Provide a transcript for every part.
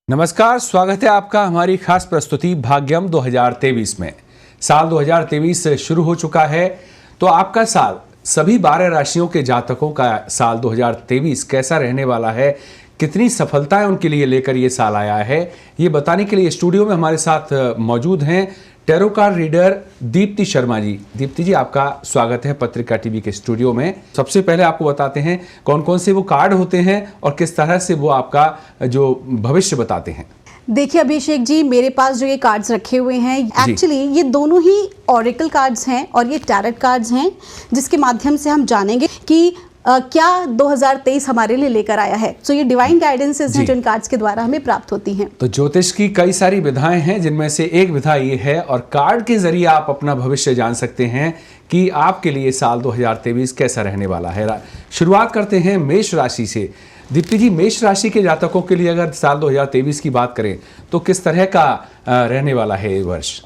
नमस्कार, स्वागत है आपका हमारी खास प्रस्तुति भाग्यम 2023 में। साल 2023 शुरू हो चुका है, तो आपका साल सभी 12 राशियों के जातकों का साल 2023 कैसा रहने वाला है, कितनी सफलताएं उनके लिए लेकर ये साल आया है, ये बताने के लिए स्टूडियो में हमारे साथ मौजूद हैं tarot card reader Deepti Sharma ji. Deepti ji, आपका स्वागत है पत्रिका टीवी के स्टूडियो में। सबसे पहले आपको बताते हैं कौन कौन से वो कार्ड होते हैं और किस तरह से वो आपका जो भविष्य बताते हैं। देखिए अभिषेक जी, मेरे पास जो ये कार्ड्स रखे हुए हैं, एक्चुअली ये दोनों ही ऑरेकल कार्ड्स हैं और ये टैरेट कार्ड्स हैं, जिसके माध्यम से हम जानेंगे कि क्या 2023 हमारे लिए लेकर आया है। तो ये डिवाइन गाइडेंसेस हैं जो इन कार्ड्स के द्वारा हमें प्राप्त होती हैं। तो ज्योतिष की कई सारी विधाएं हैं, जिनमें से एक विधा ये है और कार्ड के जरिए आप अपना भविष्य जान सकते हैं कि आपके लिए साल 2023 कैसा रहने वाला है। शुरुआत करते हैं मेष राशि से। दीप्ति जी, मेष राशि के जातकों के लिए अगर साल 2023 की बात करें तो किस तरह का रहने वाला है ये वर्ष?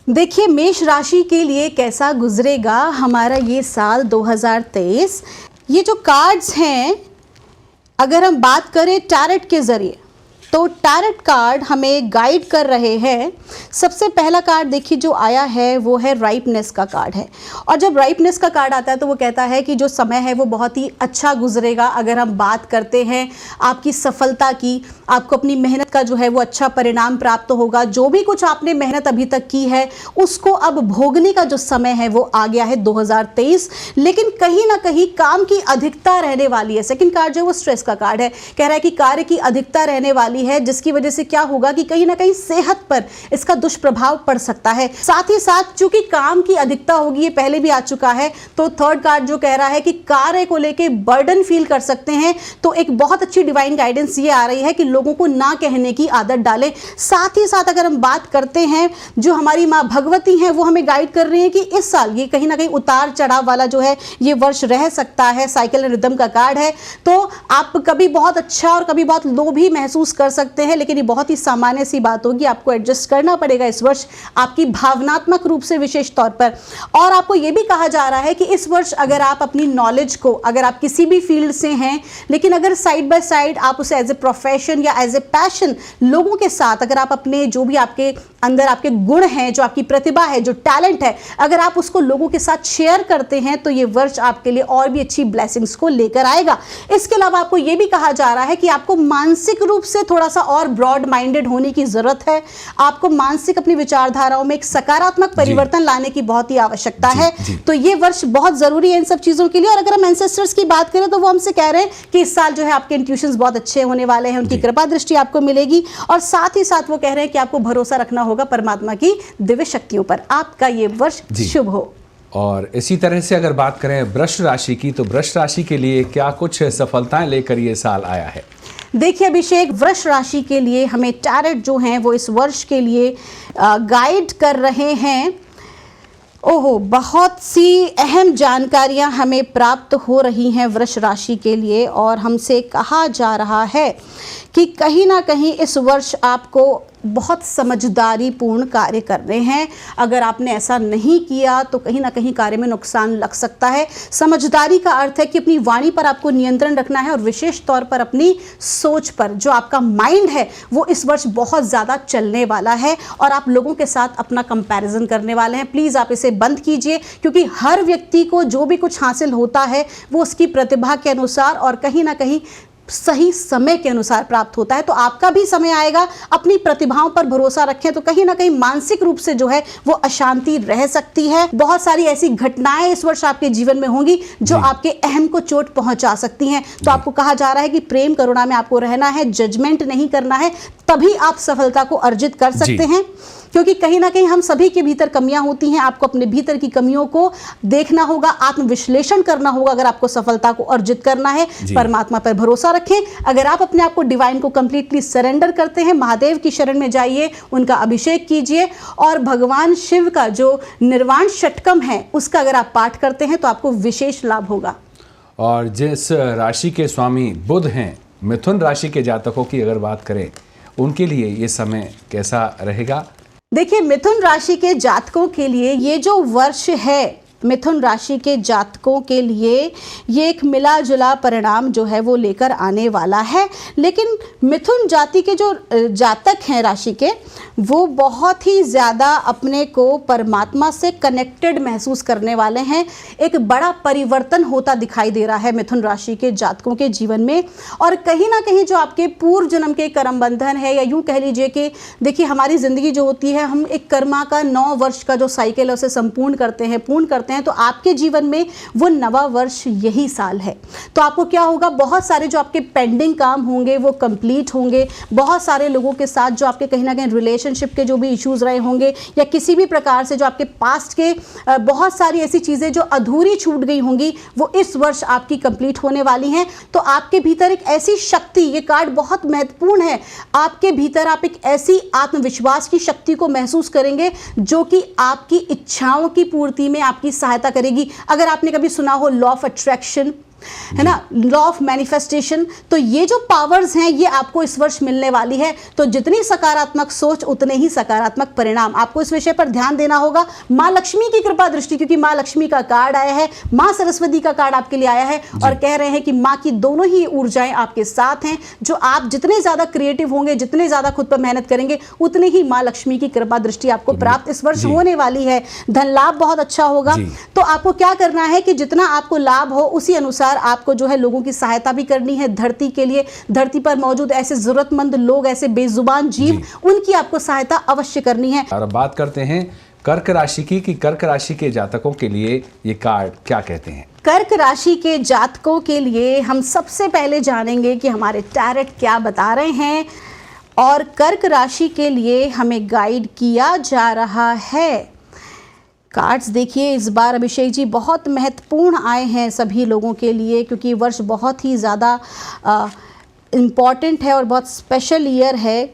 देखिए, मेष राशि के लिए कैसा गुजरेगा हमारा ये साल 2023। ये जो कार्ड्स हैं, अगर हम बात करें टैरेट के जरिए, तो टैरेट कार्ड हमें गाइड कर रहे हैं। सबसे पहला कार्ड देखिए जो आया है वो है राइपनेस का कार्ड है। और जब राइपनेस का कार्ड आता है तो वो कहता है कि जो समय है वो बहुत ही अच्छा गुजरेगा। अगर हम बात करते हैं आपकी सफलता की, आपको अपनी मेहनत का जो है वो अच्छा परिणाम प्राप्त होगा। जो भी कुछ आपने मेहनत अभी तक की है उसको अब भोगने का जो समय है वो आ गया है 2023। लेकिन कहीं ना कहीं काम की अधिकता रहने वाली है। सेकंड कार्ड जो है वो स्ट्रेस का कार्ड है। कह रहा है कि कार्य की अधिकता रहने वाली है, जिसकी वजह से क्या होगा कि कहीं ना कहीं सेहत पर इसका दुष्प्रभाव पड़ सकता है। साथ ही साथ चूंकि काम की अधिकता होगी, ये पहले भी आ चुका है, तो थर्ड कार्ड जो कह रहा है कि कार्य को लेके बर्डन फील कर सकते हैं। तो एक बहुत अच्छी डिवाइन गाइडेंस ये आ रही है कि लोगों को ना कहने की आदत डालें। साथ ही साथ अगर हम बात करते हैं, जो हमारी माँ भगवती हैं वो हमें गाइड कर रही हैं कि इस साल ये कहीं ना कहीं उतार चढ़ाव वाला जो है ये वर्ष रह सकता है। साइकिल एंड रिदम का कार्ड है, तो आप कभी बहुत अच्छा और कभी बहुत लो भी महसूस कर सकते हैं, लेकिन ये बहुत ही सामान्य सी बात होगी। आपको एडजस्ट करना पड़ेगा इस वर्ष आपकी भावनात्मक रूप से विशेष तौर पर। और आपको ये भी कहा जा रहा है कि इस वर्ष अगर आप अपनी नॉलेज को, अगर आप किसी भी फील्ड से हैं, लेकिन अगर साइड बाय साइड आप उसे एज ए प्रोफेशन या एज ए पैशन लोगों के साथ, अगर आप अपने जो भी आपके अंदर आपके गुण हैं, जो आपकी प्रतिभा है, जो टैलेंट है, अगर आप उसको लोगों के साथ शेयर करते हैं तो ये वर्ष आपके लिए और भी अच्छी ब्लेसिंग्स को लेकर आएगा। इसके अलावा आपको ये भी कहा जा रहा है कि आपको मानसिक रूप से थोड़ा सा और ब्रॉड माइंडेड होने की जरूरत है। आपको मानसिक अपनी विचारधाराओं में एक सकारात्मक परिवर्तन लाने की बहुत ही आवश्यकता है। तो ये वर्ष बहुत जरूरी है इन सब चीजों के लिए। और अगर हम एंसेस्टर्स की बात करें तो वो हमसे कह रहे हैं कि इस साल जो है आपके इंट्यूशंस बहुत अच्छे होने वाले हैं, उनकी कृपा दृष्टि आपको मिलेगी। और साथ ही साथ वो कह रहे हैं कि आपको भरोसा रखना होगा परमात्मा की दिव्य शक्तियों पर। आपका ये वर्ष शुभ हो। और इसी तरह से अगर बात करें वृष राशि की, तो वृष राशि के लिए क्या कुछ सफलताएं लेकर ये साल आया है? देखिए अभिषेक, वृष राशि के लिए हमें टैरेट जो हैं वो इस वर्ष के लिए गाइड कर रहे हैं। ओहो, बहुत सी अहम जानकारियां हमें प्राप्त हो रही हैं वृष राशि के लिए। और हमसे कहा जा रहा है कि कहीं ना कहीं इस वर्ष आपको बहुत समझदारी पूर्ण कार्य करने हैं। अगर आपने ऐसा नहीं किया तो कहीं ना कहीं कार्य में नुकसान लग सकता है। समझदारी का अर्थ है कि अपनी वाणी पर आपको नियंत्रण रखना है और विशेष तौर पर अपनी सोच पर, जो आपका माइंड है वो इस वर्ष बहुत ज़्यादा चलने वाला है और आप लोगों के साथ अपना कंपैरिजन करने वाले हैं। प्लीज़ आप इसे बंद कीजिए, क्योंकि हर व्यक्ति को जो भी कुछ हासिल होता है वो उसकी प्रतिभा के अनुसार और कहीं ना कहीं सही समय के अनुसार प्राप्त होता है। तो आपका भी समय आएगा, अपनी प्रतिभाओं पर भरोसा रखें। तो कहीं ना कहीं मानसिक रूप से जो है वो अशांति रह सकती है। बहुत सारी ऐसी घटनाएं इस वर्ष आपके जीवन में होंगी जो आपके अहम को चोट पहुंचा सकती हैं। तो आपको कहा जा रहा है कि प्रेम करुणा में आपको रहना है, जजमेंट नहीं करना है, तभी आप सफलता को अर्जित कर सकते हैं। क्योंकि कहीं ना कहीं हम सभी के भीतर कमियां होती हैं। आपको अपने भीतर की कमियों को देखना होगा, आत्मविश्लेषण करना होगा अगर आपको सफलता को अर्जित करना है। परमात्मा पर भरोसा रखें। अगर आप अपने आप को डिवाइन को कंप्लीटली सरेंडर करते हैं, महादेव की शरण में जाइए, उनका अभिषेक कीजिए और भगवान शिव का जो निर्वाण षटकम है उसका अगर आप पाठ करते हैं तो आपको विशेष लाभ होगा। और जिस राशि के स्वामी बुध हैं, मिथुन राशि के जातकों की अगर बात करें, उनके लिए ये समय कैसा रहेगा? देखिए, मिथुन राशि के जातकों के लिए ये जो वर्ष है मिथुन राशि के जातकों के लिए ये एक मिला जुला परिणाम जो है वो लेकर आने वाला है। लेकिन मिथुन जाति के जो जातक हैं राशि के, वो बहुत ही ज़्यादा अपने को परमात्मा से कनेक्टेड महसूस करने वाले हैं। एक बड़ा परिवर्तन होता दिखाई दे रहा है मिथुन राशि के जातकों के जीवन में। और कहीं ना कहीं जो आपके पूर्व जन्म के कर्म बंधन है, या यूं कह लीजिए कि देखिए हमारी ज़िंदगी जो होती है, हम एक कर्मा का 9 वर्ष का जो साइकिल है उसे संपूर्ण करते हैं, पूर्ण करते हैं। तो आपके जीवन में वो 9वां वर्ष यही साल है। तो आपको क्या होगा, बहुत सारे जो आपके पेंडिंग काम होंगे वो कंप्लीट होंगे। बहुत सारे लोगों के साथ जो आपके कहीं ना कहीं रिलेशनशिप के जो भी इश्यूज रहे होंगे, या किसी भी प्रकार से जो आपके पास्ट के बहुत सारी ऐसी चीज़ें जो अधूरी छूट गई होंगी, वो इस वर्ष आपकी कंप्लीट होने वाली हैं। तो आपके भीतर एक ऐसी शक्ति, ये कार्ड बहुत महत्वपूर्ण है, आपके भीतर आप एक ऐसी आत्मविश्वास की शक्ति को महसूस करेंगे जो कि आपकी इच्छाओं की पूर्ति में आपकी सहायता करेगी। अगर आपने कभी सुना हो लॉ ऑफ अट्रैक्शन, है ना, लॉ ऑफ मैनिफेस्टेशन, तो ये जो पावर्स हैं ये आपको इस वर्ष मिलने वाली है। तो जितनी सकारात्मक सोच उतने ही सकारात्मक परिणाम। आपको इस विषय पर ध्यान देना होगा। माँ लक्ष्मी की कृपा दृष्टि, क्योंकि माँ लक्ष्मी का कार्ड आया है, माँ सरस्वती का कार्ड आपके लिए आया है, और कह रहे हैं कि माँ की दोनों ही ऊर्जाएं आपके साथ हैं। जो आप जितने ज्यादा क्रिएटिव होंगे, जितने ज्यादा खुद पर मेहनत करेंगे, उतनी ही माँ लक्ष्मी की कृपा दृष्टि आपको प्राप्त इस वर्ष होने वाली है। धन लाभ बहुत अच्छा होगा। तो आपको क्या करना है कि जितना आपको लाभ हो उसी अनुसार आपको जो है लोगों की सहायता भी करनी है। धरती के लिए, धरती पर मौजूद ऐसे जरूरतमंद लोग, ऐसे बेजुबान जीव, उनकी आपको सहायता अवश्य करनी है। और अब बात करते हैं कर्क राशि की, कि कर्क राशि के जातकों के लिए ये कार्ड क्या कहते हैं। कर्क राशि के जातकों के लिए हम सबसे पहले जानेंगे कि हमारे टैरेट क्या बता रहे हैं, और कर्क राशि के लिए हमें गाइड किया जा रहा है। कार्ड्स देखिए इस बार अभिषेक जी बहुत महत्वपूर्ण आए हैं सभी लोगों के लिए, क्योंकि वर्ष बहुत ही ज़्यादा इम्पॉर्टेंट है और बहुत स्पेशल ईयर है।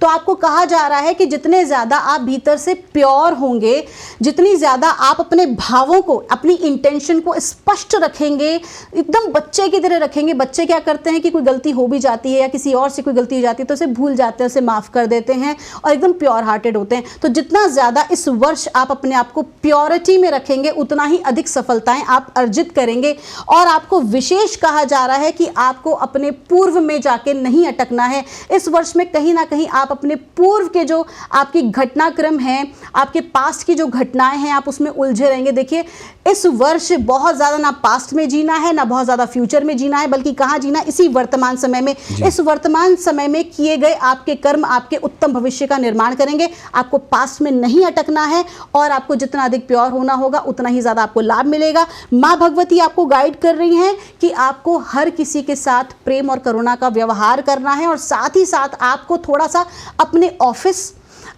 तो आपको कहा जा रहा है कि जितने ज़्यादा आप भीतर से प्योर होंगे, जितनी ज़्यादा आप अपने भावों को, अपनी इंटेंशन को स्पष्ट रखेंगे, एकदम बच्चे की तरह रखेंगे। बच्चे क्या करते हैं कि कोई गलती हो भी जाती है या किसी और से कोई गलती हो जाती है तो उसे भूल जाते हैं, उसे माफ़ कर देते हैं और एकदम प्योर हार्टेड होते हैं। तो जितना ज़्यादा इस वर्ष आप अपने आप को प्योरिटी में रखेंगे, उतना ही अधिक सफलताएं आप अर्जित करेंगे। और आपको विशेष कहा जा रहा है कि आपको अपने पूर्व में जाके नहीं अटकना है। इस वर्ष में कहीं ना कहीं आप अपने पूर्व के जो आपकी घटनाक्रम हैं, आपके पास्ट की जो घटनाएं हैं, आप उसमें उलझे रहेंगे। देखिए इस वर्ष बहुत ज़्यादा ना पास्ट में जीना है, ना बहुत ज़्यादा फ्यूचर में जीना है, बल्कि कहाँ जीना है, इसी वर्तमान समय में। इस वर्तमान समय में किए गए आपके कर्म आपके उत्तम भविष्य का निर्माण करेंगे। आपको पास्ट में नहीं अटकना है और आपको जितना अधिक प्योर होना होगा उतना ही ज़्यादा आपको लाभ मिलेगा। माँ भगवती आपको गाइड कर रही हैं कि आपको हर किसी के साथ प्रेम और करुणा का व्यवहार करना है, और साथ ही साथ आपको थोड़ा सा अपने ऑफिस,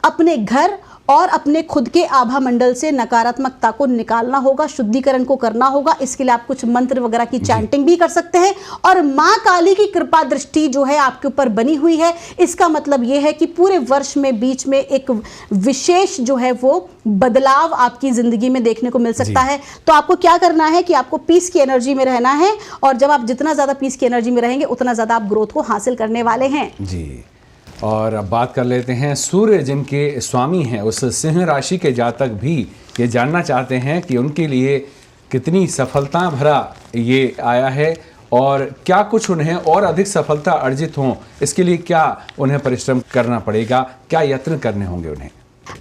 अपने घर और अपने खुद के आभा मंडल से नकारात्मकता को निकालना होगा, शुद्धिकरण को करना होगा। इसके लिए आप कुछ मंत्र वगैरह की चैंटिंग भी कर सकते हैं। और माँ काली की कृपा दृष्टि जो है आपके ऊपर बनी हुई है। इसका मतलब ये है कि पूरे वर्ष में बीच में एक विशेष जो है वो बदलाव आपकी ज़िंदगी में देखने को मिल सकता है। तो आपको क्या करना है कि आपको पीस की एनर्जी में रहना है, और जब आप जितना ज़्यादा पीस की एनर्जी में रहेंगे उतना ज़्यादा आप ग्रोथ को हासिल करने वाले हैं। जी, और अब बात कर लेते हैं सूर्य जिनके स्वामी हैं उस सिंह राशि के जातक भी ये जानना चाहते हैं कि उनके लिए कितनी सफलता भरा ये आया है, और क्या कुछ उन्हें और अधिक सफलता अर्जित हों इसके लिए क्या उन्हें परिश्रम करना पड़ेगा, क्या यत्न करने होंगे उन्हें।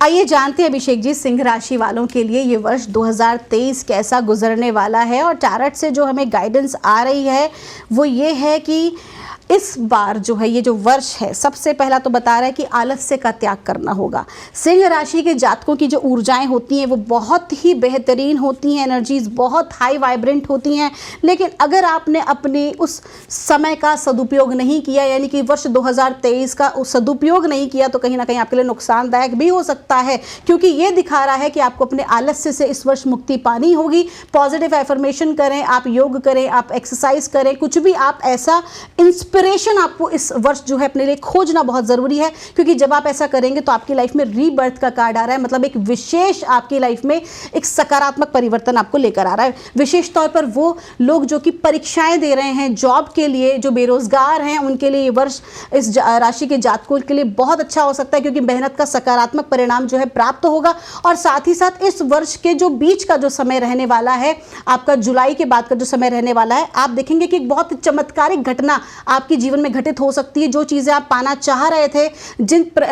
आइए जानते हैं अभिषेक जी, सिंह राशि वालों के लिए ये वर्ष 2023 कैसा गुजरने वाला है। और टैरेट से जो हमें गाइडेंस आ रही है वो ये है कि इस बार जो है ये जो वर्ष है, सबसे पहला तो बता रहा है कि आलस्य का त्याग करना होगा। सिंह राशि के जातकों की जो ऊर्जाएं होती हैं वो बहुत ही बेहतरीन होती हैं, एनर्जीज बहुत हाई वाइब्रेंट होती हैं। लेकिन अगर आपने अपने उस समय का सदुपयोग नहीं किया, यानी कि वर्ष 2023 का सदुपयोग नहीं किया, तो कहीं ना कहीं आपके लिए नुकसानदायक भी हो सकता है, क्योंकि ये दिखा रहा है कि आपको अपने आलस्य से इस वर्ष मुक्ति पानी होगी। पॉजिटिव एफर्मेशन करें, आप योग करें, आप एक्सरसाइज करें, कुछ भी आप ऐसा इंस्पिरेशन इंस्पिरेशन आपको इस वर्ष जो है अपने लिए खोजना बहुत ज़रूरी है, क्योंकि जब आप ऐसा करेंगे तो आपकी लाइफ में रीबर्थ का कार्ड आ रहा है, मतलब एक विशेष आपकी लाइफ में एक सकारात्मक परिवर्तन आपको लेकर आ रहा है। विशेष तौर पर वो लोग जो कि परीक्षाएं दे रहे हैं जॉब के लिए, जो बेरोजगार हैं, उनके लिए ये वर्ष इस राशि के जातकों के लिए बहुत अच्छा हो सकता है, क्योंकि मेहनत का सकारात्मक परिणाम जो है प्राप्त होगा। और साथ ही साथ इस वर्ष के जो बीच का जो समय रहने वाला है, आपका जुलाई के बाद का जो समय रहने वाला है, आप देखेंगे कि एक बहुत चमत्कारिक घटना आपके जीवन में घटित हो सकती है। जो चीज़ें आप पाना चाह रहे थे,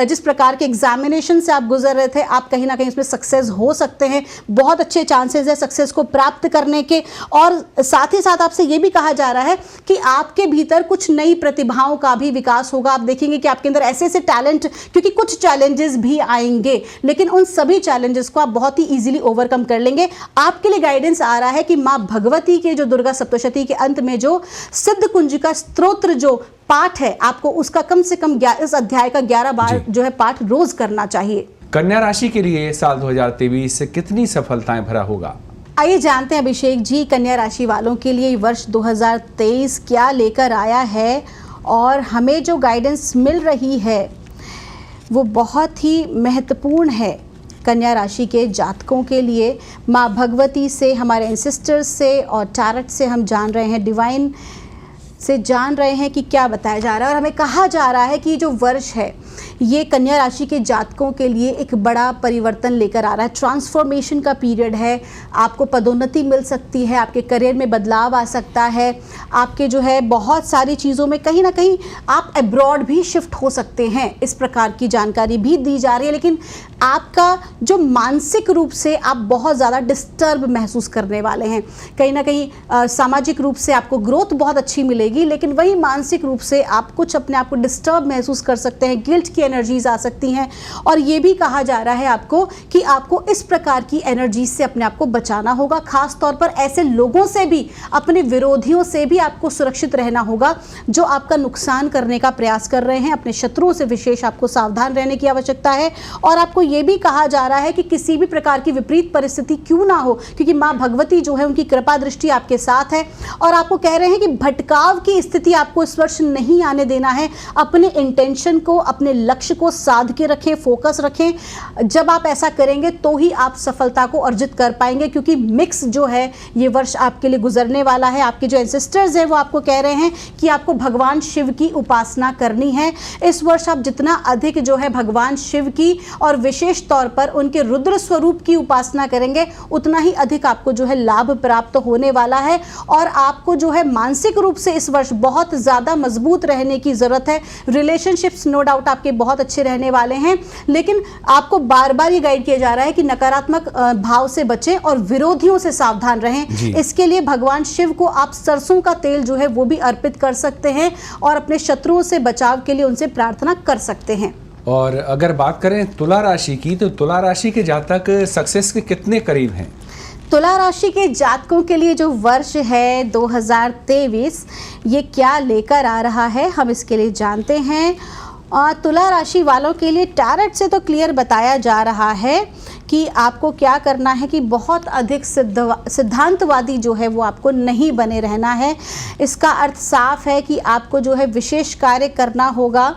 जिस प्रकार के एग्जामिनेशन से आप गुजर रहे थे, आप कहीं ना कहीं इसमें सक्सेस हो सकते हैं। बहुत अच्छे चांसेस है सक्सेस को प्राप्त करने के। और साथ ही साथ आपसे ये भी कहा जा रहा है कि आपके भीतर कुछ नई प्रतिभाओं का भी विकास होगा। आप देखेंगे कि आपके अंदर ऐसे ऐसे टैलेंट, क्योंकि कुछ चैलेंजेस भी आएंगे, लेकिन उन सभी चैलेंजेस को आप बहुत ही इजीली ओवरकम कर लेंगे। आपके लिए गाइडेंस आ रहा है कि माँ भगवती के जो दुर्गा सप्तशती के अंत में जो सिद्ध कुंजिका स्तोत्र जो पाठ है, आपको उसका कम से कम इस अध्याय का 11 बार जो है पाठ रोज करना चाहिए। कन्या राशि के लिए साल 2023 कितनी सफलताएं भरा होगा? आइए जानते हैं अभिषेक जी, कन्या राशि वालों के लिए वर्ष 2023 क्या लेकर आया है, और हमें जो गाइडेंस मिल रही है वो बहुत ही महत्वपूर्ण है कन्या राशि के जातकों के लिए। माँ भगवती से, हमारे एंसेस्टर्स से और टैरेट से हम जान रहे हैं, डिवाइन से जान रहे हैं कि क्या बताया जा रहा है। और हमें कहा जा रहा है कि जो वर्ष है ये कन्या राशि के जातकों के लिए एक बड़ा परिवर्तन लेकर आ रहा है। ट्रांसफॉर्मेशन का पीरियड है, आपको पदोन्नति मिल सकती है, आपके करियर में बदलाव आ सकता है, आपके जो है बहुत सारी चीज़ों में कहीं ना कहीं आप अब्रॉड भी शिफ्ट हो सकते हैं, इस प्रकार की जानकारी भी दी जा रही है। लेकिन आपका जो मानसिक रूप से आप बहुत ज़्यादा डिस्टर्ब महसूस करने वाले हैं। कहीं ना कहीं सामाजिक रूप से आपको ग्रोथ बहुत अच्छी मिलेगी, लेकिन वही मानसिक रूप से आप कुछ अपने आप को डिस्टर्ब महसूस कर सकते हैं, गिल्ट की एनर्जीज आ सकती हैं। और ये भी कहा जा रहा है आपको कि आपको इस प्रकार की एनर्जी से अपने आप को बचाना होगा। खास तौर पर ऐसे लोगों से भी, अपने विरोधियों से भी आपको सुरक्षित रहना होगा जो आपका नुकसान करने का प्रयास कर रहे हैं। अपने शत्रुओं से विशेष आपको सावधान रहने की आवश्यकता है। और आपको ये भी कहा जा रहा है कि किसी भी प्रकार की विपरीत परिस्थिति क्यों ना हो, क्योंकि माँ भगवती जो है उनकी कृपा दृष्टि आपके साथ है। और आपको कह रहे हैं कि भटकाव की स्थिति आपको इस वर्ष नहीं आने देना है। अपने इंटेंशन को, अपने लक्ष्य को साध के रखें, फोकस रखें। जब आप ऐसा करेंगे तो ही आप सफलता को अर्जित कर पाएंगे, क्योंकि मिक्स जो है ये वर्ष आपके लिए गुजरने वाला है। आपके जो एंसेस्टर्स हैं वो आपको कह रहे हैं कि आपको भगवान शिव की उपासना करनी है। इस वर्ष आप जितना अधिक जो है भगवान शिव की और विशेष तौर पर उनके रुद्र स्वरूप की उपासना करेंगे, उतना ही अधिक आपको जो है लाभ प्राप्त होने वाला है। और आपको जो है मानसिक रूप से इस वर्ष बहुत ज़्यादा मजबूत रहने की ज़रूरत है। रिलेशनशिप्स नो डाउट आपके बहुत अच्छे रहने वाले हैं, लेकिन आपको बार बार ये गाइड किया जा रहा है कि नकारात्मक भाव से बचें और विरोधियों से सावधान रहें। इसके लिए भगवान शिव को आप सरसों का तेल जो है वो भी अर्पित कर सकते हैं और अपने शत्रुओं से बचाव के लिए उनसे प्रार्थना कर सकते हैं। और अगर बात करें तुला राशि की, तो तुला राशि के जातक सक्सेस के कितने करीब हैं? तुला राशि के जातकों के लिए जो वर्ष है 2023 ये क्या लेकर आ रहा है, हम इसके लिए जानते हैं। तुला राशि वालों के लिए टैरेट से तो क्लियर बताया जा रहा है कि आपको क्या करना है कि बहुत अधिक सिद्धांतवादी जो है वो आपको नहीं बने रहना है। इसका अर्थ साफ है कि आपको जो है विशेष कार्य करना होगा।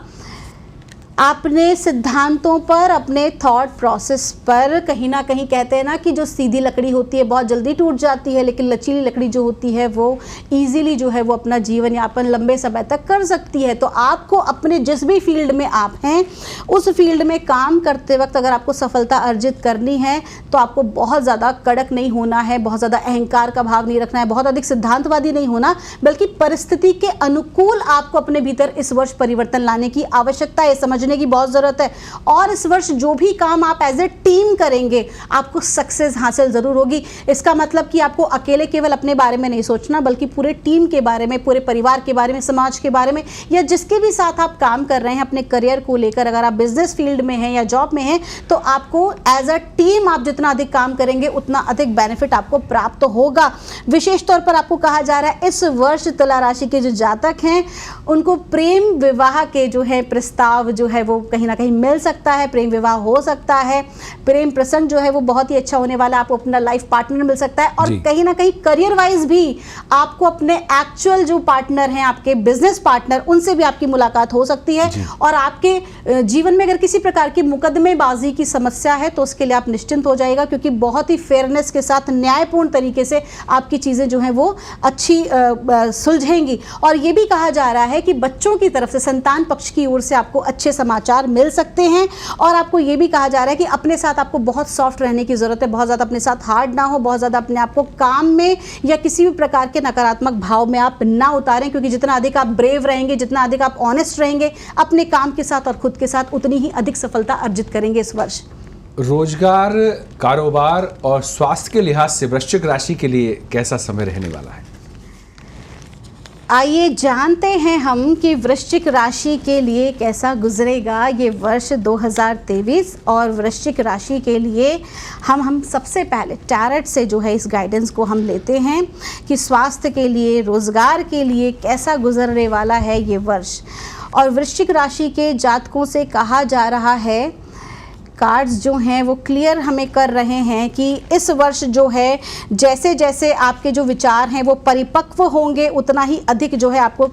अपने सिद्धांतों पर, अपने थॉट प्रोसेस पर, कहीं ना कहीं कहते हैं ना कि जो सीधी लकड़ी होती है बहुत जल्दी टूट जाती है, लेकिन लचीली लकड़ी जो होती है वो इजीली जो है वो अपना जीवन यापन लंबे समय तक कर सकती है। तो आपको अपने जिस भी फील्ड में आप हैं उस फील्ड में काम करते वक्त अगर आपको सफलता अर्जित करनी है तो आपको बहुत ज़्यादा कड़क नहीं होना है, बहुत ज़्यादा अहंकार का भाव नहीं रखना है, बहुत अधिक सिद्धांतवादी नहीं होना, बल्कि परिस्थिति के अनुकूल आपको अपने भीतर इस वर्ष परिवर्तन लाने की आवश्यकता है, समझ की बहुत जरूरत है। और इस वर्ष जो भी काम आप एज ए टीम करेंगे आपको सक्सेस हासिल जरूर होगी। इसका मतलब कि आपको अकेले केवल अपने बारे में नहीं सोचना, बल्कि पूरे टीम के बारे में, पूरे परिवार के बारे में, समाज के बारे में, या जिसके भी साथ आप काम कर रहे हैं अपने करियर को लेकर। अगर आप बिजनेस फील्ड में हैं या जॉब में हैं तो आपको एज अ टीम आप जितना अधिक काम करेंगे उतना अधिक बेनिफिट आपको प्राप्त होगा। विशेष तौर पर आपको कहा जा रहा है इस वर्ष तुला राशि के जो जातक हैं उनको प्रेम विवाह के जो है प्रस्ताव जो है है वो कहीं ना कहीं मिल सकता है, प्रेम विवाह हो सकता है, प्रेम प्रसंग जो है वो बहुत ही अच्छा होने वाला है, आपको अपना लाइफ पार्टनर मिल सकता है, और कहीं ना कहीं करियर वाइज भी आपको अपने एक्चुअल जो पार्टनर हैं, आपके बिजनेस पार्टनर, उनसे भी आपकी मुलाकात हो सकती है। और आपके जीवन में अगर किसी प्रकार की मुकदमेबाजी की समस्या है तो उसके लिए आप निश्चिंत हो जाएगा, क्योंकि बहुत ही फेयरनेस के साथ न्यायपूर्ण तरीके से आपकी चीज़ें जो हैं वो अच्छी सुलझेंगी। और ये भी कहा जा रहा है कि बच्चों की तरफ से, संतान पक्ष की ओर से आपको अच्छे समाचार मिल सकते हैं। और आपको ये भी कहा जा रहा है कि अपने साथ आपको बहुत सॉफ्ट रहने की ज़रूरत है, बहुत ज़्यादा अपने साथ हार्ड ना हो, बहुत ज़्यादा अपने आप को काम में या किसी भी प्रकार के नकारात्मक भाव में आप ना उतारें, क्योंकि जितना अधिक आप ब्रेव रहेंगे, जितना अधिक आप ऑनेस्ट रहेंगे अपने काम के साथ और खुद के साथ, उतनी ही अधिक सफलता अर्जित करेंगे इस वर्ष। रोजगार, कारोबार और स्वास्थ्य के लिहाज से वृश्चिक राशि के लिए कैसा समय रहने वाला है? आइए जानते हैं हम कि वृश्चिक राशि के लिए कैसा गुजरेगा ये वर्ष 2023। और वृश्चिक राशि के लिए हम सबसे पहले टैरेट से जो है इस गाइडेंस को हम लेते हैं कि स्वास्थ्य के लिए, रोजगार के लिए कैसा गुजरने वाला है ये वर्ष। और वृश्चिक राशि के जातकों से कहा जा रहा है, कार्ड्स जो हैं वो क्लियर हमें कर रहे हैं कि इस वर्ष जो है जैसे जैसे आपके जो विचार हैं वो परिपक्व होंगे, उतना ही अधिक जो है आपको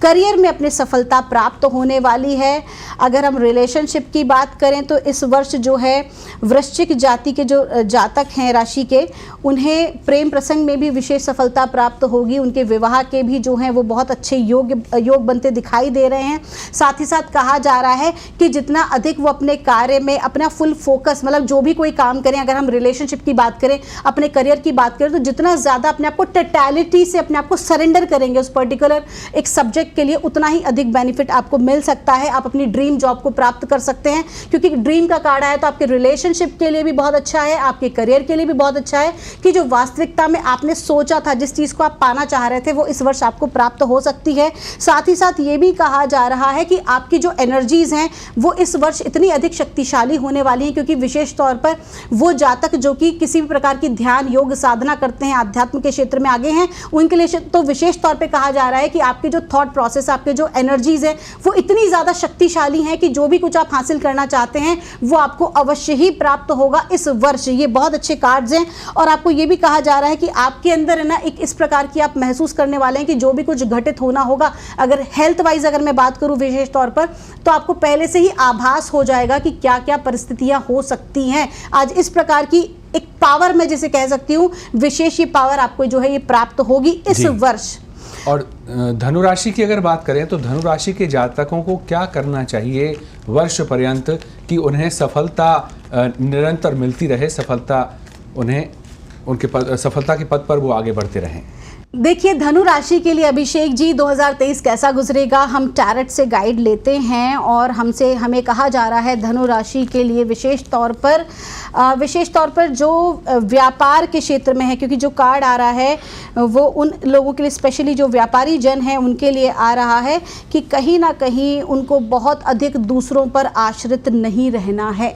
करियर में अपनी सफलता प्राप्त होने वाली है। अगर हम रिलेशनशिप की बात करें तो इस वर्ष जो है वृश्चिक जाति के जो जातक हैं राशि के, उन्हें प्रेम प्रसंग में भी विशेष सफलता प्राप्त होगी। उनके विवाह के भी जो हैं वो बहुत अच्छे योग बनते दिखाई दे रहे हैं। साथ ही साथ कहा जा रहा है कि जितना अधिक वो अपने कार्य में अपना फुल फोकस, मतलब जो भी कोई काम करें, अगर हम रिलेशनशिप की बात करें, अपने करियर की बात करें, तो जितना ज़्यादा अपने आप को टोटलिटी से अपने आप को सरेंडर करेंगे उस पर्टिकुलर एक सब्जेक्ट के लिए, उतना ही अधिक बेनिफिट आपको मिल सकता है। आप अपनी ड्रीम जॉब को प्राप्त कर सकते हैं, क्योंकि ड्रीम का कार्ड आया तो आपके रिलेशनशिप के लिए भी बहुत अच्छा है, आपके करियर के लिए भी बहुत अच्छा है कि जो वास्तविकता में आपने सोचा था, जिस चीज़ को आप पाना चाह रहे थे, वो इस वर्ष आपको प्राप्त हो सकती है। साथ ही साथ ये भी कहा जा रहा है कि आपकी जो एनर्जीज हैं वो इस वर्ष इतनी अधिक शक्तिशाली होने वाली हैं, क्योंकि विशेष तौर पर वो जातक जो कि किसी भी प्रकार की ध्यान योग साधना करते हैं, आध्यात्म के क्षेत्र में आगे हैं, उनके लिए तो विशेष तौर पर कहा जा रहा है कि आपके जो थॉट प्रोसेस, आपके जो एनर्जीज है वो इतनी ज़्यादा शक्तिशाली हैं कि जो भी कुछ आप हासिल करना चाहते हैं वो आपको अवश्य ही प्राप्त होगा इस वर्ष। ये बहुत अच्छे कार्ड्स हैं। और आपको ये भी कहा जा रहा है कि आपके अंदर है ना एक इस प्रकार की आप महसूस करने वाले हैं कि जो भी कुछ घटित होना होगा, अगर हेल्थ वाइज अगर मैं बात करूं विशेष तौर पर, तो आपको पहले से ही आभास हो जाएगा कि क्या क्या परिस्थितियां हो सकती हैं। आज इस प्रकार की एक पावर, मैं जिसे कह सकती हूँ विशेष, ये पावर आपको जो है ये प्राप्त होगी इस वर्ष। और धनु राशि की अगर बात करें तो धनु राशि के जातकों को क्या करना चाहिए वर्ष पर्यंत कि उन्हें सफलता निरंतर मिलती रहे, सफलता उन्हें उनके सफलता के पद पर वो आगे बढ़ते रहें? देखिए, धनु राशि के लिए अभिषेक जी 2023 कैसा गुजरेगा, हम टैरेट से गाइड लेते हैं और हमें कहा जा रहा है धनु राशि के लिए विशेष तौर पर जो व्यापार के क्षेत्र में है, क्योंकि जो कार्ड आ रहा है वो उन लोगों के लिए, स्पेशली जो व्यापारी जन हैं उनके लिए आ रहा है कि कहीं ना कहीं उनको बहुत अधिक दूसरों पर आश्रित नहीं रहना है।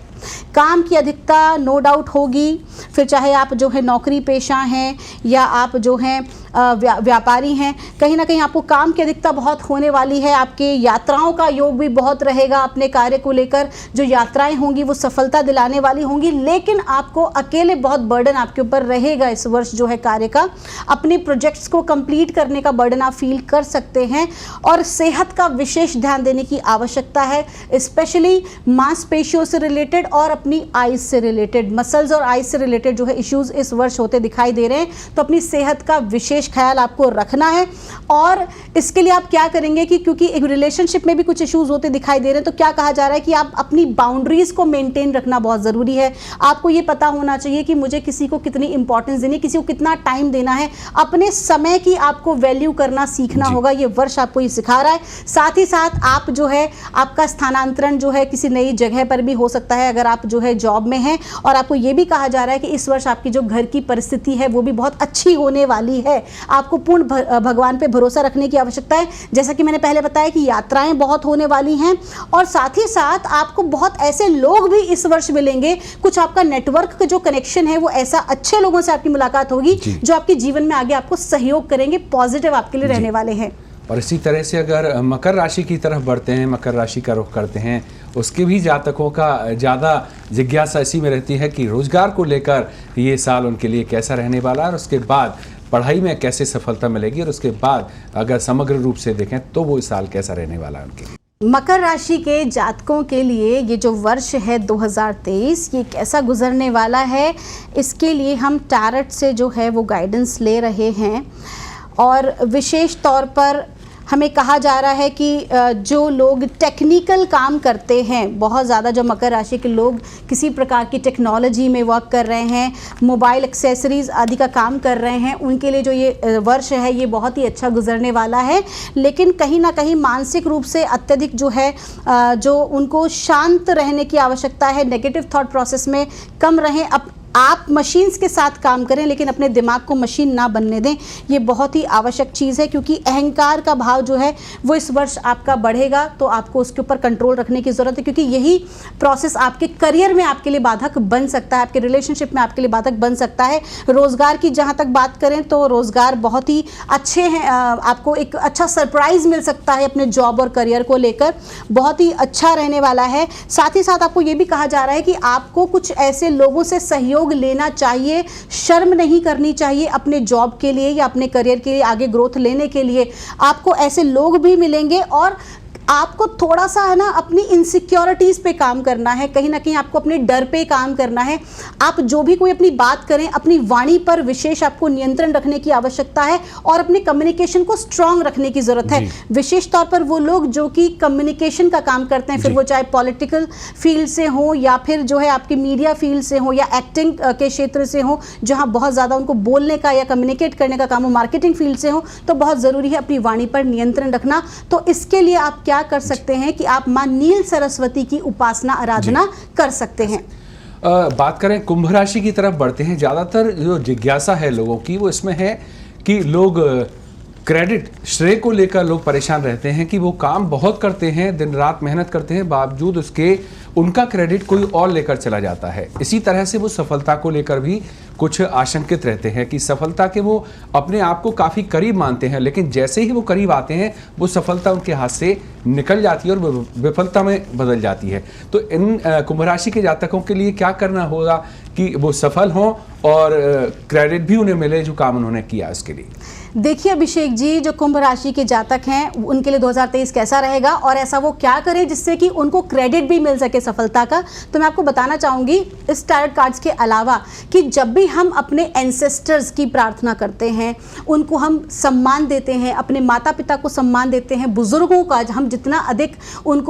काम की अधिकता नो डाउट होगी, फिर चाहे आप जो है नौकरी पेशा हैं या आप जो हैं व्यापारी हैं, कहीं ना कहीं आपको काम की अधिकता बहुत होने वाली है। आपके यात्राओं का योग भी बहुत रहेगा, अपने कार्य को लेकर जो यात्राएं होंगी वो सफलता दिलाने वाली होंगी, लेकिन आपको अकेले बहुत बर्डन आपके ऊपर रहेगा इस वर्ष जो है कार्य का। अपने प्रोजेक्ट्स को कंप्लीट करने का बर्डन आप फील कर सकते हैं और सेहत का विशेष ध्यान देने की आवश्यकता है, स्पेशली मांसपेशियों से रिलेटेड और अपनी आइज से रिलेटेड, मसल्स और आइज से रिलेटेड जो है इश्यूज इस वर्ष होते दिखाई दे रहे हैं। तो अपनी सेहत का विशेष ख्याल आपको रखना है। और इसके लिए आप क्या करेंगे कि क्योंकि एक रिलेशनशिप में भी कुछ इश्यूज होते दिखाई दे रहे हैं, तो क्या कहा जा रहा है कि आप अपनी बाउंड्रीज को मेंटेन रखना बहुत ज़रूरी है। आपको ये पता होना चाहिए कि मुझे किसी को कितनी इंपॉर्टेंस देनी है, किसी को कितना टाइम देना है, अपने समय की आपको वैल्यू करना सीखना होगा। ये वर्ष आपको ये सिखा रहा है। साथ ही साथ आप जो है आपका स्थानांतरण जो है किसी नई जगह पर भी हो सकता है, अगर आप जो है जॉब में हैं। और आपको ये भी कहा जा रहा है कि इस वर्ष आपकी जो घर की परिस्थिति है वो भी बहुत अच्छी होने वाली है। आपको पूर्ण भगवान पे भरोसा रखने की आवश्यकता है। जैसा कि मैंने पहले बताया कि यात्राएं बहुत होने वाली हैं और साथ ही साथ आपको बहुत ऐसे लोग भी इस वर्ष मिलेंगे, कुछ आपका नेटवर्क का जो कनेक्शन है वो ऐसा अच्छे लोगों से आपकी मुलाकात होगी जो आपके जीवन में आगे आपको सहयोग करेंगे, पॉजिटिव आपके लिए रहने वाले हैं। और इसी तरह से अगर मकर राशि की तरफ बढ़ते हैं, मकर राशि का रुख करते हैं, उसके भी जातकों का ज़्यादा जिज्ञासा इसी में रहती है कि रोजगार को लेकर ये साल उनके लिए कैसा रहने वाला है, और उसके बाद पढ़ाई में कैसे सफलता मिलेगी, और उसके बाद अगर समग्र रूप से देखें तो वो इस साल कैसा रहने वाला है उनके लिए। मकर राशि के जातकों के लिए ये जो वर्ष है 2023 ये कैसा गुजरने वाला है, इसके लिए हम टैरेट से जो है वो गाइडेंस ले रहे हैं। और विशेष तौर पर हमें कहा जा रहा है कि जो लोग टेक्निकल काम करते हैं, बहुत ज़्यादा जो मकर राशि के लोग किसी प्रकार की टेक्नोलॉजी में वर्क कर रहे हैं, मोबाइल एक्सेसरीज़ आदि का काम कर रहे हैं, उनके लिए जो ये वर्ष है ये बहुत ही अच्छा गुजरने वाला है। लेकिन कहीं ना कहीं मानसिक रूप से अत्यधिक जो है जो उनको शांत रहने की आवश्यकता है, नेगेटिव थॉट प्रोसेस में कम रहें। आप मशीन्स के साथ काम करें लेकिन अपने दिमाग को मशीन ना बनने दें, ये बहुत ही आवश्यक चीज़ है, क्योंकि अहंकार का भाव जो है वो इस वर्ष आपका बढ़ेगा, तो आपको उसके ऊपर कंट्रोल रखने की ज़रूरत है, क्योंकि यही प्रोसेस आपके करियर में आपके लिए बाधक बन सकता है, आपके रिलेशनशिप में आपके लिए बाधक बन सकता है। रोज़गार की जहाँ तक बात करें तो रोज़गार बहुत ही अच्छे हैं, आपको एक अच्छा सरप्राइज़ मिल सकता है अपने जॉब और करियर को लेकर, बहुत ही अच्छा रहने वाला है। साथ ही साथ आपको ये भी कहा जा रहा है कि आपको कुछ ऐसे लोगों से सहयोग लेना चाहिए, शर्म नहीं करनी चाहिए अपने जॉब के लिए या अपने करियर के लिए आगे ग्रोथ लेने के लिए। आपको ऐसे लोग भी मिलेंगे और आपको थोड़ा सा है ना अपनी इनसिक्योरिटीज़ पे काम करना है, कहीं ना कहीं आपको अपने डर पे काम करना है। आप जो भी कोई अपनी बात करें, अपनी वाणी पर विशेष आपको नियंत्रण रखने की आवश्यकता है और अपने कम्युनिकेशन को स्ट्रांग रखने की ज़रूरत है। विशेष तौर पर वो लोग जो कि कम्युनिकेशन का काम करते हैं, फिर वो चाहे पॉलिटिकल फील्ड से हो या फिर जो है आपकी मीडिया फील्ड से हो या एक्टिंग के क्षेत्र से हो, जहाँ बहुत ज़्यादा उनको बोलने का या कम्युनिकेट करने का काम हो, मार्केटिंग फील्ड से हो, तो बहुत ज़रूरी है अपनी वाणी पर नियंत्रण रखना। तो इसके लिए आप क्या कर सकते हैं कि आप मां नील सरस्वती की उपासना आराधना कर सकते हैं। बात करें कुंभ राशि की तरफ बढ़ते हैं। ज़्यादातर जो जिज्ञासा है लोगों की वो इसमें है कि लोग क्रेडिट श्रेय को लेकर लोग परेशान रहते हैं कि वो काम बहुत करते हैं, दिन रात मेहनत करते हैं, बावजूद उसके उनका क्रेडिट कोई और लेकर चला जाता है। इसी तरह से वो सफलता को लेकर भी कुछ आशंकित रहते हैं कि सफलता के वो अपने आप को काफ़ी करीब मानते हैं, लेकिन जैसे ही वो करीब आते हैं वो सफलता उनके हाथ से निकल जाती है और विफलता में बदल जाती है। तो इन कुंभ राशि के जातकों के लिए क्या करना होगा कि वो सफल हों और क्रेडिट भी उन्हें मिले जो काम उन्होंने किया इसके लिए? देखिए अभिषेक जी, जो कुंभ राशि के जातक हैं उनके लिए 2023 कैसा रहेगा और ऐसा वो क्या करें जिससे कि उनको क्रेडिट भी मिल सके सफलता का। तो मैं आपको बताना चाहूँगी इस टैरोट कार्ड्स के अलावा कि जब भी हम अपने एंसेस्टर्स की प्रार्थना करते हैं, उनको हम सम्मान देते हैं, अपने माता पिता को सम्मान देते हैं, बुजुर्गों का हम जितना अधिक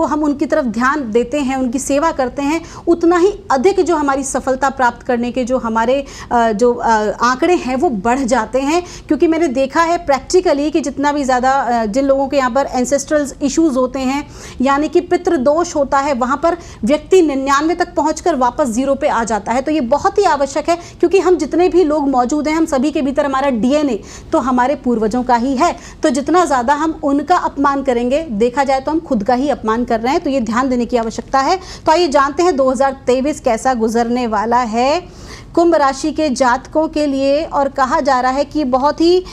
हम उनकी तरफ ध्यान देते हैं, उनकी सेवा करते हैं, उतना ही अधिक जो हमारी सफलता प्राप्त करने के जो हमारे जो आंकड़े हैं वो बढ़ जाते हैं। क्योंकि मैंने देखा है प्रैक्टिकली कि जितना भी ज़्यादा जिन लोगों के यहाँ पर एंसेस्ट्रल इश्यूज़ होते हैं, यानी कि पितृदोष होता है, वहाँ पर व्यक्ति 99 तक पहुँचकर वापस 0 पे आ जाता है। तो ये बहुत ही आवश्यक है, क्योंकि हम जितने भी लोग मौजूद हैं, हम सभी के भीतर हमारा DNA तो हमारे पूर्वजों का ही है। तो जितना ज़्यादा हम उनका अपमान करेंगे, देखा जाए तो हम खुद का ही अपमान कर रहे हैं। तो ये ध्यान देने की आवश्यकता है। तो आइए जानते हैं 2023 कैसा गुजरने वाला है कुंभ राशि के जातकों के लिए। और कहा जा रहा है कि बहुत ही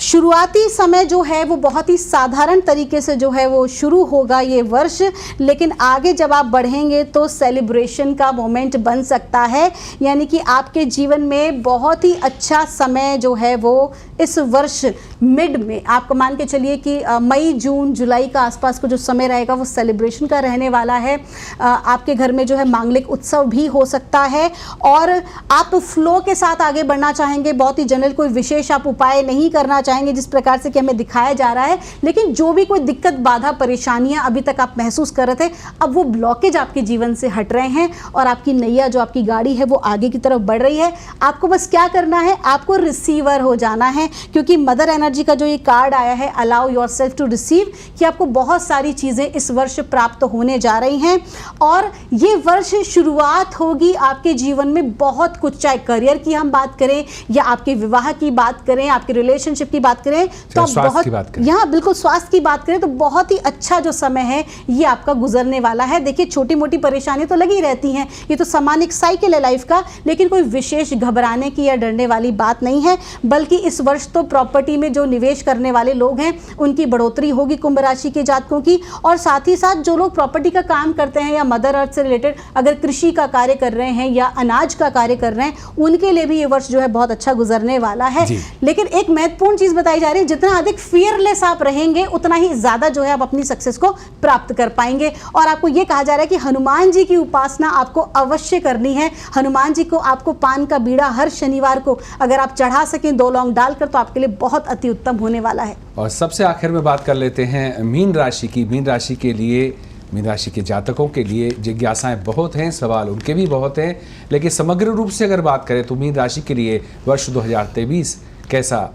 शुरुआती समय जो है वो बहुत ही साधारण तरीके से जो है वो शुरू होगा ये वर्ष, लेकिन आगे जब आप बढ़ेंगे तो सेलिब्रेशन का मोमेंट बन सकता है। यानी कि आपके जीवन में बहुत ही अच्छा समय जो है वो इस वर्ष मिड में आपको मान के चलिए कि मई जून जुलाई का आसपास को जो समय रहेगा वो सेलिब्रेशन का रहने वाला है। आपके घर में जो है मांगलिक उत्सव भी हो सकता है और आप फ्लो के साथ आगे बढ़ना चाहेंगे। बहुत ही जनरल कोई विशेष आप उपाय नहीं करना चाहेंगे जिस प्रकार से कि हमें दिखाया जा रहा है, लेकिन जो भी कोई दिक्कत बाधा परेशानियां अभी तक आप महसूस कर रहे थे, अब वो ब्लॉकेज आपके जीवन से हट रहे हैं और आपकी नैया जो आपकी गाड़ी है वो आगे की तरफ बढ़ रही है। आपको बस क्या करना है, आपको रिसीवर हो जाना है, क्योंकि मदर एनर्जी का जो ये कार्ड आया है अलाउ योरसेल्फ टू रिसीव, कि आपको बहुत सारी चीज़ें इस वर्ष प्राप्त होने जा रही हैं और ये वर्ष शुरुआत होगी आपके जीवन में बहुत कुछ, चाहे करियर की हम बात करें या आपके विवाह की बात करें, आपके रिलेशनशिप की बात करें तो आप स्वास्थ्य की बात करें, यहाँ बिल्कुल स्वास्थ्य की बात करें तो बहुत ही अच्छा जो समय है ये आपका गुजरने वाला है। देखिए छोटी मोटी परेशानी तो लगी रहती हैं, ये तो सामान्य एक साइकिल है लाइफ का, लेकिन कोई विशेष घबराने की या डरने वाली बात नहीं है। बल्कि इस वर्ष तो प्रॉपर्टी में जो निवेश करने वाले लोग हैं उनकी बढ़ोतरी होगी कुंभ राशि के जातकों की। और साथ ही साथ जो लोग प्रॉपर्टी का काम करते हैं या मदर अर्थ से रिलेटेड अगर कृषि का कार्य कर रहे हैं या अनाज का कार्य कर रहे हैं, उनके लिए भी ये वर्ष जो है बहुत अच्छा गुजरने वाला है। लेकिन एक महत्वपूर्ण चीज बताई जा रही है, जितना अधिक फियरलेस आप रहेंगे उतना ही ज्यादा जो है आप अपनी सक्सेस को प्राप्त कर पाएंगे। और आपको ये कहा जा रहा है कि हनुमान जी की उपासना आपको अवश्य करनी है। हनुमान जी को आपको पान का बीड़ा हर शनिवार को अगर आप चढ़ा सकें 2 लौंग डालकर, तो आपके लिए बहुत अति उत्तम होने वाला है। और सबसे आखिर में बात कर लेते हैं मीन राशि की। मीन राशि के लिए, मीन राशि के जातकों के लिए जिज्ञासाएं बहुत हैं, सवाल उनके भी बहुत हैं, लेकिन समग्र रूप से अगर बात करें तो मीन राशि के लिए वर्ष 2023 कैसा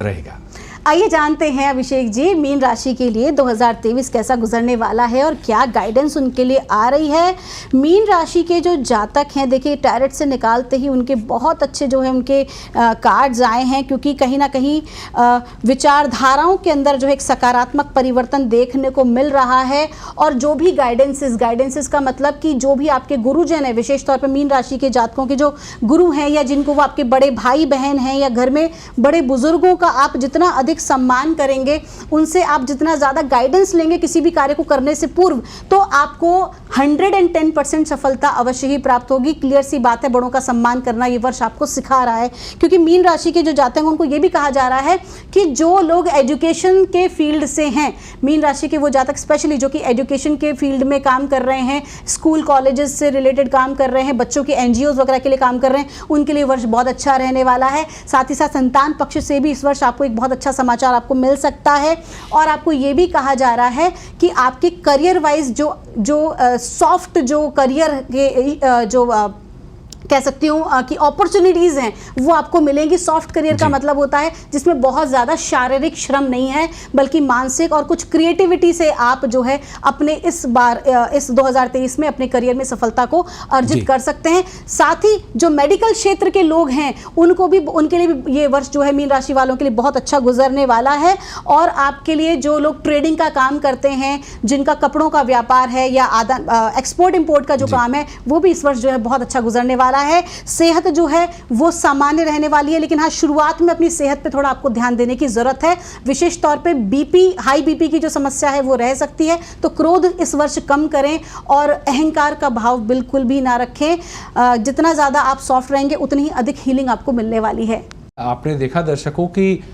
रहेगा? आइए जानते हैं अभिषेक जी, मीन राशि के लिए 2023 कैसा गुजरने वाला है और क्या गाइडेंस उनके लिए आ रही है। मीन राशि के जो जातक हैं, देखिए टैरेट से निकालते ही उनके बहुत अच्छे जो है उनके कार्ड्स आए हैं, क्योंकि कहीं ना कहीं विचारधाराओं के अंदर जो है एक सकारात्मक परिवर्तन देखने को मिल रहा है। और जो भी गाइडेंसेस का मतलब कि जो भी आपके गुरुजन है, विशेष तौर पर मीन राशि के जातकों के जो गुरु हैं या जिनको वो आपके बड़े भाई बहन हैं या घर में बड़े बुजुर्गों का आप जितना अधिक सम्मान करेंगे, उनसे आप जितना ज़्यादा गाइडेंस लेंगे किसी भी कार्य को करने से पूर्व, तो आपको 110% सफलता अवश्य ही प्राप्त होगी। क्लियर सी बात है, बड़ों का सम्मान करना ये वर्ष आपको सिखा रहा है। क्योंकि मीन राशि के जो जातक हैं उनको ये भी कहा जा रहा है कि जो लोग एजुकेशन के फील्ड से हैं, मीन राशि के वो जातक स्पेशली जो कि एजुकेशन के फील्ड में काम कर रहे हैं, स्कूल कॉलेजेस से रिलेटेड काम कर रहे हैं, बच्चों के NGOs वगैरह के लिए काम कर रहे हैं, उनके लिए वर्ष बहुत अच्छा रहने वाला है। साथ ही साथ संतान पक्ष से भी इस वर्ष आपको एक बहुत अच्छा समाचार आपको मिल सकता है। और आपको ये भी कहा जा रहा है कि आपके करियर वाइज जो सॉफ्ट जो करियर के जो कह सकती हूँ कि अपॉर्चुनिटीज़ हैं वो आपको मिलेंगी। सॉफ्ट करियर का मतलब होता है जिसमें बहुत ज़्यादा शारीरिक श्रम नहीं है, बल्कि मानसिक और कुछ क्रिएटिविटी से आप जो है अपने इस 2023 में अपने करियर में सफलता को अर्जित कर सकते हैं। साथ ही जो मेडिकल क्षेत्र के लोग हैं उनके लिए भी ये वर्ष जो है मीन राशि वालों के लिए बहुत अच्छा गुजरने वाला है। और आपके लिए जो लोग ट्रेडिंग का काम करते हैं, जिनका कपड़ों का व्यापार है या एक्सपोर्ट इम्पोर्ट का जो काम है, वो भी इस वर्ष जो है बहुत अच्छा गुजरने वाला है। सेहत जो है वो सामान्य रहने वाली है, लेकिन हाँ शुरुआत में अपनी सेहत पे थोड़ा आपको ध्यान देने की जरूरत है। विशेष तौर पे हाई बीपी की जो समस्या है वो रह सकती है, तो क्रोध इस वर्ष कम करें और अहंकार का भाव बिल्कुल भी ना रखें। जितना ज्यादा आप सॉफ्ट रहेंगे उतनी ही अधिक हीलिंग आपको मिलने वाली है। आपने देखा दर्शकों की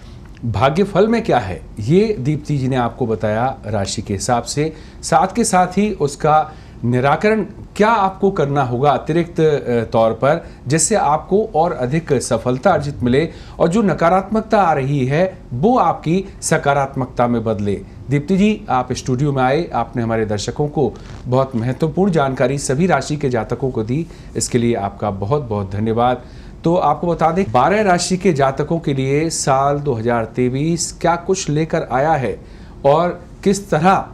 भाग्यफल में क्या है, ये दीप्ति जी ने आपको बताया राशि के हिसाब से। साथ के साथ ही उसका निराकरण क्या आपको करना होगा अतिरिक्त तौर पर, जिससे आपको और अधिक सफलता अर्जित मिले और जो नकारात्मकता आ रही है वो आपकी सकारात्मकता में बदले। दीप्ति जी, आप स्टूडियो में आए, आपने हमारे दर्शकों को बहुत महत्वपूर्ण जानकारी सभी राशि के जातकों को दी, इसके लिए आपका बहुत बहुत धन्यवाद। तो आपको बता दें 12 राशि के जातकों के लिए साल 2023 क्या कुछ लेकर आया है और किस तरह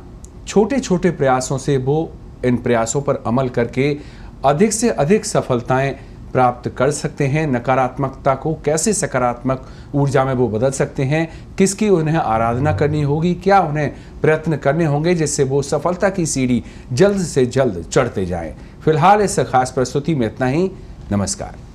छोटे छोटे प्रयासों से वो इन प्रयासों पर अमल करके अधिक से अधिक सफलताएं प्राप्त कर सकते हैं, नकारात्मकता को कैसे सकारात्मक ऊर्जा में वो बदल सकते हैं, किसकी उन्हें आराधना करनी होगी, क्या उन्हें प्रयत्न करने होंगे जिससे वो सफलता की सीढ़ी जल्द से जल्द चढ़ते जाएं। फिलहाल इस खास प्रस्तुति में इतना ही। नमस्कार।